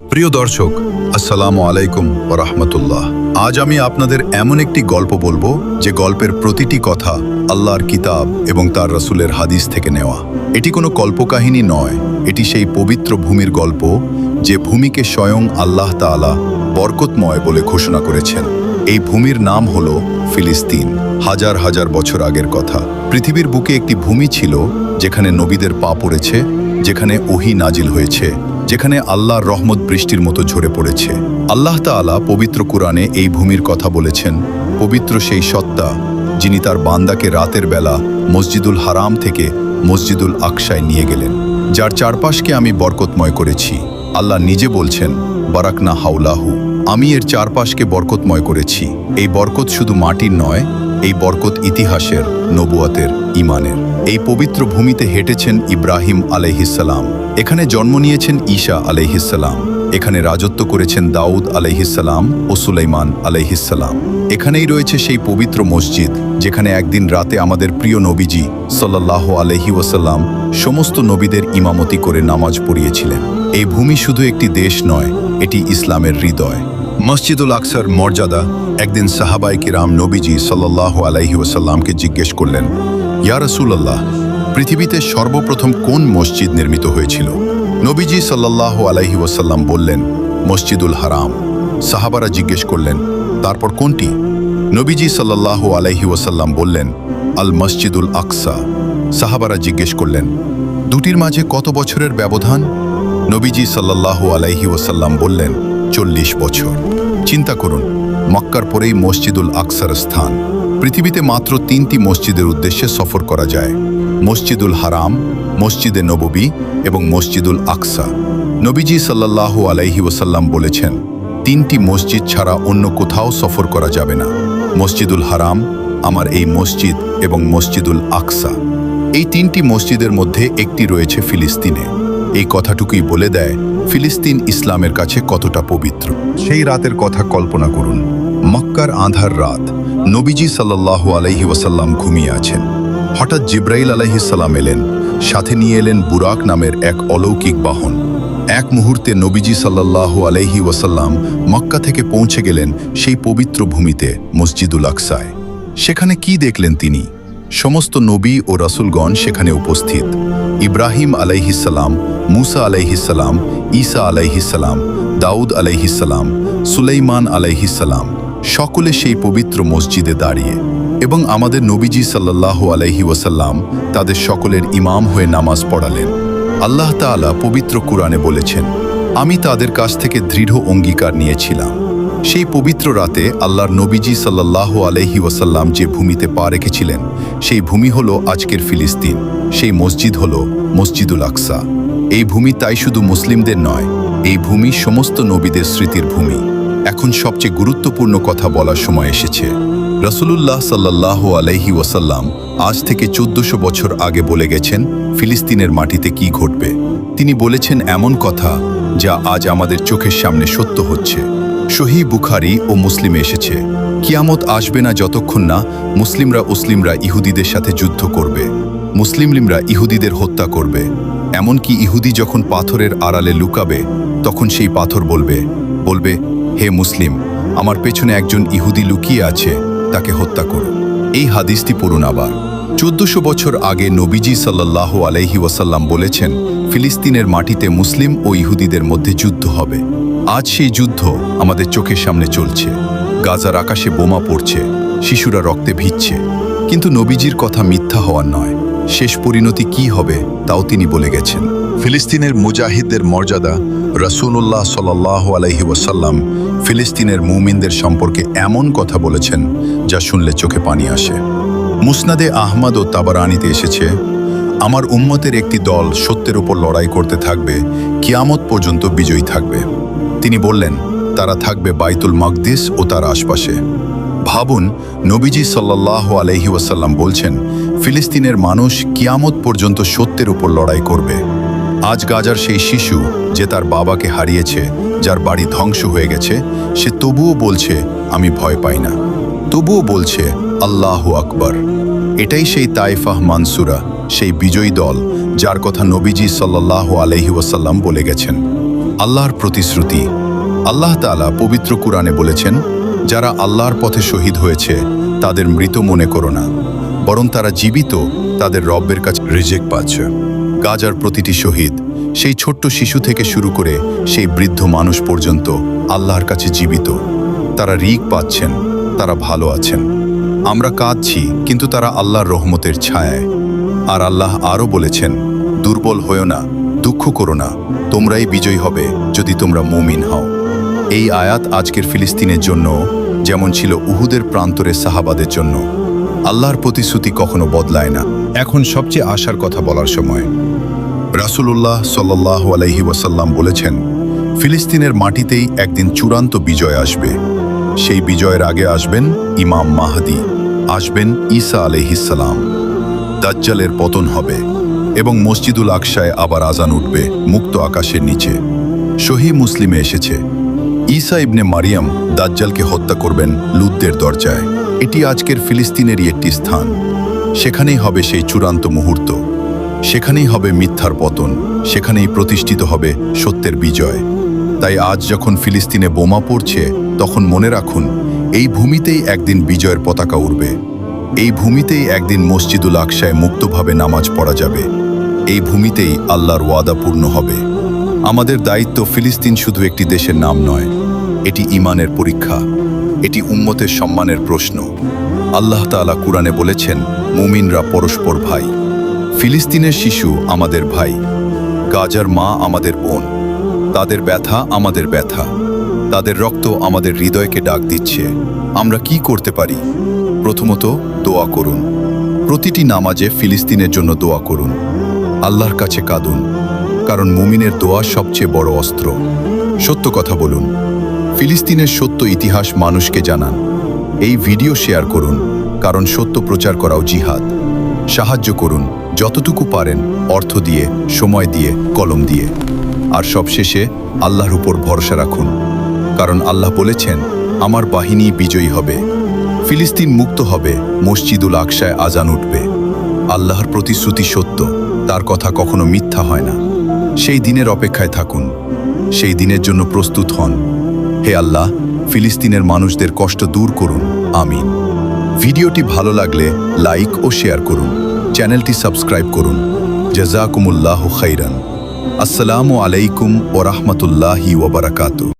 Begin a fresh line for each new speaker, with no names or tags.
প্রিয় দর্শক, আসসালামু আলাইকুম ওয়া রাহমাতুল্লাহ। আজ আমি আপনাদের এমন একটি গল্প বলবো যে গল্পের প্রতিটি কথা আল্লাহর কিতাব এবং তার রাসূলের হাদিস থেকে নেওয়া। এটি কোনো কল্পকাহিনী নয়, এটি সেই পবিত্র ভূমির গল্প যে ভূমিকে স্বয়ং আল্লাহ তাআলা বরকতময় বলে ঘোষণা করেছেন। এই ভূমির নাম হলো ফিলিস্তিন। হাজার হাজার বছর আগের কথা। পৃথিবীর বুকে একটি ভূমি ছিল যেখানে নবীদের পা পড়েছে, যেখানে ওহী নাজিল হয়েছে, যেখানে আল্লাহর রহমত বৃষ্টির মতো ঝরে পড়েছে। আল্লাহ তাআলা পবিত্র কুরআনে এই ভূমির কথা বলেছেন। পবিত্র সেই সত্তা যিনি তার বান্দাকে রাতের বেলা মসজিদুল হারাম থেকে মসজিদুল আকসায় নিয়ে গেলেন, যার চারপাশকে আমি বরকতময় করেছি। আল্লাহ নিজে বলছেন, বারাকনা হাওলাহু, আমি এর চারপাশকে বরকতময় করেছি। এই বরকত শুধু মাটির নয়, এই বরকত ইতিহাসের, নবুয়াতের, ঈমানের। এই পবিত্র ভূমিতে হেঁটেছেন ইব্রাহিম আলাইহিসসালাম, এখানে জন্ম নিয়েছেন ঈসা আলাইহিসসালাম, এখানে রাজত্ব করেছেন দাউদ আলাইহিসসালাম ও সুলাইমান আলাইহিসসালাম। এখানেই রয়েছে সেই পবিত্র মসজিদ যেখানে একদিন রাতে আমাদের প্রিয় নবীজি সাল্লাল্লাহু আলাইহি ওয়াসাল্লাম সমস্ত নবীদের ইমামতি করে নামাজ পড়িয়েছিলেন। এই ভূমি শুধু একটি দেশ নয়, এটি ইসলামের হৃদয়। মসজিদুল আকসার মর্যাদা। একদিন সাহাবায়ে কিরাম নবীজি সাল্লাল্লাহু আলাইহি ওয়াসাল্লামকে জিজ্ঞেস করলেন, ইয়া রাসূলুল্লাহ, পৃথিবীতে সর্বপ্রথম কোন মসজিদ নির্মিত হয়েছিল? নবীজি সাল্লাল্লাহু আলাইহি ওয়াসাল্লাম বললেন, মসজিদুল হারাম। সাহাবারা জিজ্ঞেস করলেন, তারপর কোনটি? নবীজি সাল্লাল্লাহু আলাইহি ওয়াসাল্লাম বললেন, আল মসজিদুল আকসা। সাহাবারা জিজ্ঞেস করলেন, দুটির মাঝে কত বছরের ব্যবধান? নবীজি সাল্লাল্লাহু আলাইহি ওয়াসাল্লাম বললেন, 40 বছর। চিন্তা করুন, মক্কার পরেই মসজিদুল আকসার স্থান। পৃথিবীতে মাত্র 3টি মসজিদের উদ্দেশ্যে সফর করা যায়: মসজিদুল হারাম, মসজিদে নববী এবং মসজিদুল আকসা। নবীজি সাল্লাল্লাহু আলাইহি ওয়াসাল্লাম বলেছেন, 3টি মসজিদ ছাড়া অন্য কোথাও সফর করা যাবে না: মসজিদুল হারাম, আমার এই মসজিদ, এবং মসজিদুল আকসা। এই 3টি মসজিদের মধ্যে একটি রয়েছে ফিলিস্তিনে। এই কথাটুকুই বলে দেয় ফিলিস্তিন ইসলামের কাছে কতটা পবিত্র। সেই রাতের কথা কল্পনা করুন। মক্কার আঁধার রাত, নবীজি সাল্লাল্লাহু আলাইহি ওয়াসাল্লাম ঘুমিয়ে আছেন। হঠাৎ জিব্রাইল আলাইহিস সালাম এলেন, সাথে নিয়ে এলেন বুরাক নামের এক অলৌকিক বাহন। এক মুহূর্তে নবীজি সাল্লাল্লাহু আলাইহি ওয়াসাল্লাম মক্কা থেকে পৌঁছে গেলেন সেই পবিত্র ভূমিতে, মসজিদুল আকসায়। সেখানে কি দেখলেন তিনি? সমস্ত নবী ও রাসূলগণ সেখানে উপস্থিত। ইব্রাহিম আলাইহিসসালাম, মুসা আলাইহিসসালাম, ঈসা আলাইহিসসালাম, দাউদ আলাইহিসসালাম, সুলাইমান আলাইহিসসালাম, সকলে সেই পবিত্র মসজিদে দাঁড়িয়ে। এবং আমাদের নবীজি সাল্লাল্লাহু আলাইহি ওয়াসাল্লাম তাদের সকলের ইমাম হয়ে নামাজ পড়ালেন। আল্লাহ তাআলা পবিত্র কুরআনে বলেছেন, আমি তাদের কাছ থেকে দৃঢ় অঙ্গীকার নিয়েছিলাম। সেই পবিত্র রাতে আল্লাহর নবীজি সাল্লাল্লাহু আলাইহি ওয়াসাল্লাম যে ভূমিতে পা রেখেছিলেন, সেই ভূমি হলো আজকের ফিলিস্তিন। সেই মসজিদ হলো মসজিদুল আকসা। এই ভূমি তাই শুধু মুসলিমদের নয়, এই ভূমি সমস্ত নবীদের স্মৃতির ভূমি। এখন সবচেয়ে গুরুত্বপূর্ণ কথা বলার সময় এসেছে। রাসূলুল্লাহ সাল্লাল্লাহু আলাইহি ওয়াসাল্লাম আজ থেকে 1400 বছর আগে বলে গেছেন ফিলিস্তিনের মাটিতে কি ঘটবে। তিনি বলেছেন এমন কথা যা আজ আমাদের চোখের সামনে সত্য হচ্ছে। সহিহ বুখারী ও মুসলিমে এসেছে, কিয়ামত আসবে না যতক্ষণ না মুসলিমরা ইহুদিদের সাথে যুদ্ধ করবে, মুসলিমরা ইহুদিদের হত্যা করবে। এমনকি ইহুদি যখন পাথরের আড়ালে লুকাবে, তখন সেই পাথর বলবে, হে মুসলিম, আমার পেছনে একজন ইহুদি লুকিয়ে আছে, তাকে হত্যা করো। এই হাদিসটি পড়ুন আবার। 1400 বছর আগে নবীজি সাল্লাল্লাহু আলাইহি ওয়াসাল্লাম বলেছেন ফিলিস্তিনের মাটিতে মুসলিম ও ইহুদিদের মধ্যে যুদ্ধ হবে। আজ সেই যুদ্ধ আমাদের চোখের সামনে চলছে। গাজার আকাশে বোমা পড়ছে, শিশুরা রক্তে ভিজছে। কিন্তু নবীজির কথা মিথ্যা হওয়ার নয়। শেষ পরিণতি কি হবে তাও তিনি বলে গেছেন। ফিলিস্তিনের মুজাহিদদের মর্যাদা। রাসূলুল্লাহ সাল্লাল্লাহু আলাইহি ওয়াসাল্লাম ফিলিস্তিনের মুমিনদের সম্পর্কে এমন কথা বলেছেন যা শুনলে চোখে পানি আসে। মুসনাদে আহমদ ও তাবারানীতে এসেছে, আমার উম্মতের একটি দল সত্যের উপর লড়াই করতে থাকবে, কিয়ামত পর্যন্ত বিজয়ী থাকবে। তিনি বললেন, তারা থাকবে বাইতুল মাকদিস ও তার আশপাশে। ভাবুন, নবীজি সাল্লাল্লাহু আলাইহি ওয়াসাল্লাম বলছেন ফিলিস্তিনের মানুষ কিয়ামত পর্যন্ত সত্যের উপর লড়াই করবে। আজ গাজার সেই শিশু যে তার বাবাকে হারিয়েছে, যার বাড়ি ধ্বংস হয়ে গেছে, সে তবুও বলছে আমি ভয় পাই না, তবুও বলছে আল্লাহু আকবার। এটাই সেই তায়েফাহ মানসুরা, সেই বিজয়ী দল যার কথা নবীজি সাল্লাল্লাহু আলাইহি ওয়াসাল্লাম বলে গেছেন। আল্লাহর প্রতিশ্রুতি। আল্লাহ তাআলা পবিত্র কুরআনে বলেছেন, যারা আল্লাহর পথে শহীদ হয়েছে তাদের মৃত মনে করো না, বরং তারা জীবিত তাদের রব্বের কাছে রিজিক পাচ্ছে। গাজার প্রতিটি শহীদ, সেই ছোট্ট শিশু থেকে শুরু করে সেই বৃদ্ধ মানুষ পর্যন্ত আল্লাহর কাছে জীবিত। তারা রিক পাচ্ছেন, তারা ভালো আছেন। আমরা কাঁদছি, কিন্তু তারা আল্লাহর রহমতের ছায়ায়। আর আল্লাহ আরও বলেছেন, দুর্বল হয়েও না, দুঃখ করো না, তোমরাই বিজয়ী হবে যদি তোমরা মুমিন হও। এই আয়াত আজকের ফিলিস্তিনের জন্য যেমন ছিল উহুদের প্রান্তরে সাহাবাদের জন্য। আল্লাহর প্রতিশ্রুতি কখনো বদলায় না। এখন সবচেয়ে আশার কথা বলার সময়। রাসূলুল্লাহ সাল্লাল্লাহু আলাইহি ওয়াসাল্লাম বলেছেন, ফিলিস্তিনের মাটিতেই একদিন চূড়ান্ত বিজয় আসবে। সেই বিজয়ের আগে আসবেন ইমাম মাহদী, আসবেন ঈসা আলাইহিস সালাম। দাজ্জালের পতন হবে এবং মসজিদুল আকসায় আবার আজান উঠবে মুক্ত আকাশের নিচে। সহিহ মুসলিমে এসেছে, ঈসা ইবনে মারিয়াম দাজ্জালকে হত্যা করবেন লুদ্দের দরজায়। এটি আজকের ফিলিস্তিনেরই একটি স্থান। সেখানেই হবে সেই চূড়ান্ত মুহূর্ত, সেখানেই হবে মিথ্যার পতন, সেখানেই প্রতিষ্ঠিত হবে সত্যের বিজয়। তাই আজ যখন ফিলিস্তিনে বোমা পড়ছে, তখন মনে রাখুন, এই ভূমিতেই একদিন বিজয়ের পতাকা উড়বে। এই ভূমিতেই একদিন মসজিদুল আকসায় মুক্তভাবে নামাজ পড়া যাবে। এই ভূমিতেই আল্লাহর ওয়াদা পূর্ণ হবে। আমাদের দায়িত্ব ফিলিস্তিন শুধু একটি দেশের নাম নয়, এটি ঈমানের পরীক্ষা, এটি উম্মতের সম্মানের প্রশ্ন। আল্লাহ তাআলা কুরআনে বলেছেন, মুমিনরা পরস্পর ভাই। ফিলিস্তিনের শিশু আমাদের ভাই, গাজার মা আমাদের বোন। তাদের ব্যথা আমাদের ব্যথা, তাদের রক্ত আমাদের হৃদয়কে ডাক দিচ্ছে। আমরা কি করতে পারি? প্রথমত, দোয়া করুন। প্রতিটি নামাজে ফিলিস্তিনের জন্য দোয়া করুন। আল্লাহর কাছে কাঁদুন, কারণ মুমিনের দোয়া সবচেয়ে বড় অস্ত্র। সত্য কথা বলুন, ফিলিস্তিনের সত্য ইতিহাস মানুষকে জানান। এই ভিডিও শেয়ার করুন, কারণ সত্য প্রচার করাও জিহাদ। সাহায্য করুন যতটুকু পারেন, অর্থ দিয়ে, সময় দিয়ে, কলম দিয়ে। আর সবশেষে আল্লাহর উপর ভরসা রাখুন, কারণ আল্লাহ বলেছেন, আমার বাহিনী বিজয়ী হবে, ফিলিস্তিন মুক্ত হবে, মসজিদুল আকসায় আজান উঠবে। আল্লাহর প্রতিশ্রুতি সত্য, তার কথা কখনো মিথ্যা হয় না। সেই দিনের অপেক্ষায় থাকুন, সেই দিনের জন্য প্রস্তুত হন। হে আল্লাহ, ফিলিস্তিনের মানুষদের কষ্ট দূর করুন, আমিন। ভিডিওটি ভালো লাগলে লাইক ও শেয়ার করুন, চ্যানেলটি সাবস্ক্রাইব করুন। জাযাকুমুল্লাহু খাইরান। আসসালামু আলাইকুম ওয়া রাহমাতুল্লাহি ওয়া বারাকাতুহু।